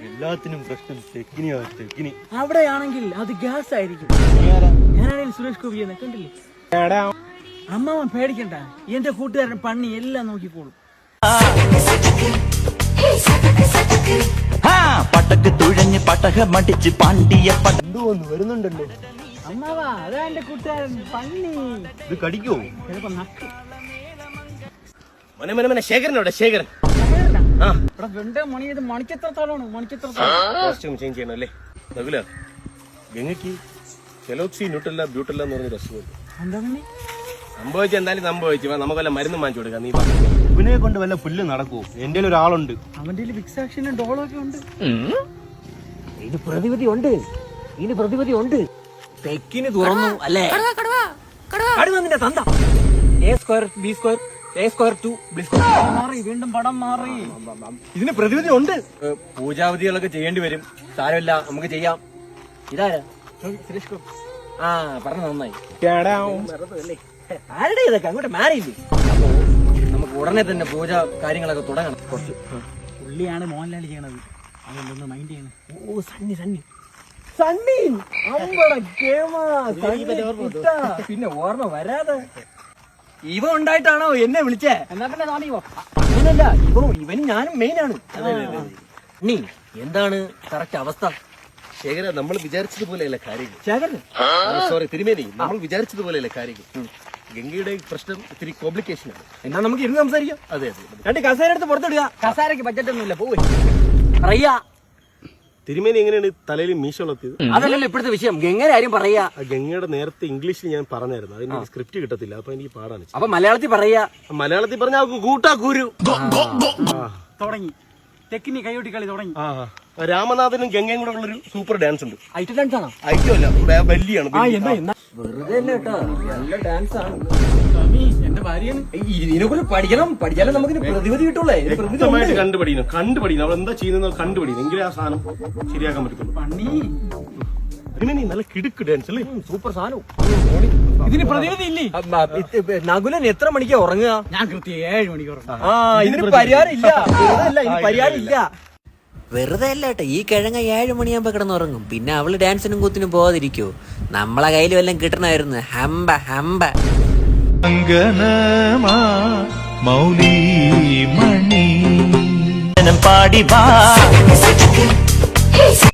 എല്ലാത്തിനും പ്രശ്നം തെക്കിനി. അവിടെയാണെങ്കിൽ അത് ഗ്യാസ് ആയിരിക്കും. ഞാനാണെങ്കിൽ സുരേഷ് ഗോപിയെ കണ്ടില്ലേ? അമ്മാവ പേടിക്കണ്ട, എന്റെ കൂട്ടുകാരൻ പണി എല്ലാം നോക്കിക്കോളും. പട്ടക്ക് തുഴഞ്ഞ് പട്ടക മടിച്ച് പാണ്ടിയ വരുന്നുണ്ടല്ലോ. അമ്മാവ അതാ എന്റെ കൂട്ടുകാരൻ പണി. ഇത് കടിക്കോ? ചിലപ്പോ നക്ക്. ശേഖരനോടെ ശേഖരൻ കോസ്റ്റ്യൂം ചേഞ്ച് ചെയ്യണം അല്ലേ? നകുല, ഗംഗയ്ക്ക് കെലോക്സി ന്യൂട്രല്ല ബ്യൂട്ടല്ല എന്ന് പറഞ്ഞൊരു അസുഖം സംഭവിച്ചു. എന്തായാലും സംഭവിച്ചു. നമുക്ക് വല്ല മരുന്ന് വാങ്ങിച്ചു കൊടുക്കാം. നീ ഇവനെ കൊണ്ട് വല്ല പുല്ല് നടക്കുവോ? എന്റെ ഒരാളുണ്ട്, അവന്റെ വിക്സാക്ഷനും ഡോളൊക്കെ ഉണ്ട്. ഇതിന് പ്രതിവിധി ഉണ്ട്. തെക്കിന് തുറന്നു അല്ലേ? നിന്റെ തന്ത A² B² A² 2 മാറി, വീണ്ടും പടം മാറി. ഇതിന് പ്രതിവിധി ഉണ്ട്. പൂജാവിധികളൊക്കെ ചെയ്യേണ്ടി വരും. സാരമില്ല, നമുക്ക് ചെയ്യാം. ഇതാരാ? സുരേഷ് ഗോപി. പറഞ്ഞ നന്നായി. ആരുടെ ഇതൊക്കെ അങ്ങോട്ട് മാറിയില്ലേ? അപ്പോ നമുക്ക് ഉടനെ തന്നെ പൂജ കാര്യങ്ങളൊക്കെ തുടങ്ങണം. കുറച്ച് പുള്ളിയാണ് മോഹൻലാൽ ചെയ്യണത്. അതൊന്ന് മൈൻഡ് ചെയ്യണം. ഓ സണ്ണി പിന്നെ ഓർമ്മ വരാതെ ഇവ ഉണ്ടായിട്ടാണോ എന്നെ വിളിച്ചേ? എന്നാ പിന്നെ തോന്നി പോ. അങ്ങനല്ല, ഇവനും ഞാനും മെയിനാണ്. നീ എന്താണ് കറക്റ്റ് അവസ്ഥ? ശേഖര, നമ്മൾ വിചാരിച്ചതുപോലെയല്ല കാര്യങ്ങൾ. ശേഖരൻ സോറി തിരുമേനി, നമ്മൾ വിചാരിച്ചതുപോലെയല്ല കാര്യങ്ങൾ. ഗംഗയുടെ പ്രശ്നം ഇത്തിരി കോംപ്ലിക്കേഷൻ ആണ്. എന്നാ നമുക്ക് ഇരുന്ന് സംസാരിക്കാം. അതെ, രണ്ട് കസേര എടുത്ത് പുറത്തിടുക. കസാരക്ക് ബഡ്ജറ്റ് ഒന്നുമില്ല, പോവേ. പറയാ തിരുമേനി എങ്ങനെയാണ് തലയിൽ മീശ വളർത്തിയത്? അതല്ലല്ലോ ഇപ്പോഴത്തെ വിഷയം. ഗംഗയുടെ കാര്യം പറയാ. ഗംഗയുടെ നേരത്തെ ഇംഗ്ലീഷിൽ ഞാൻ പറഞ്ഞായിരുന്നു. അതിന് സ്ക്രിപ്റ്റ് കിട്ടത്തില്ല, അപ്പൊ എനിക്ക് പാടാണ്. അപ്പൊ മലയാളത്തിൽ പറയാ. മലയാളത്തിൽ പറഞ്ഞാൽ കൂട്ടാ കൂരു തുടങ്ങി. തെക്കിനി കൈയോട്ടി കളി തുടങ്ങി. രാമനാഥനും ഗംഗയും കൂടെ ഉള്ളൊരു സൂപ്പർ ഡാൻസ് ഉണ്ട്. ഐറ്റം ഡാൻസ് ആണോ? ഐറ്റം അല്ല, വലിയാണ്. വെറുതെ അല്ല കേട്ടോ, നല്ല ഡാൻസ് ആണ്. എന്റെ ഭാര്യയാണ്. ഇതിനെക്കുറിച്ച് പഠിച്ചാലേ നമുക്ക് പ്രതിവിധി കിട്ടുള്ളേ. വ്യക്തമായിട്ട് കണ്ടുപഠിക്കണം. അവൾ എന്താ ചെയ്യുന്നത് കണ്ടുപഠിക്കണം. എങ്കിലേ ആ സാധനം ശരിയാക്കാൻ പറ്റത്തുള്ളൂ. പണി പിന്നെ നീ നല്ല കിടുക്ക് ഡാൻസ് അല്ലേ? സൂപ്പർ സാധനം. ഇതിന് പ്രതിവിധി ഇല്ലേ? നകുലൻ എത്ര മണിക്കാ ഉറങ്ങുക? ഞാൻ കൃത്യം 7 മണിക്കൂർ. ഇതിന് പരിഹാരം ഇല്ല. പരിഹാരം ഇല്ല. വെറുതെ അല്ല കേട്ടോ, ഈ കിഴങ്ങ 7 മണിയാകുമ്പോ കിടന്നുറങ്ങും. പിന്നെ അവള് ഡാൻസിനും കൂത്തിനും പോകാതിരിക്കോ? നമ്മളെ കയ്യിൽ വല്ലതും കിട്ടണമായിരുന്നു. ഹമ്പ മൗലി മണി പാടി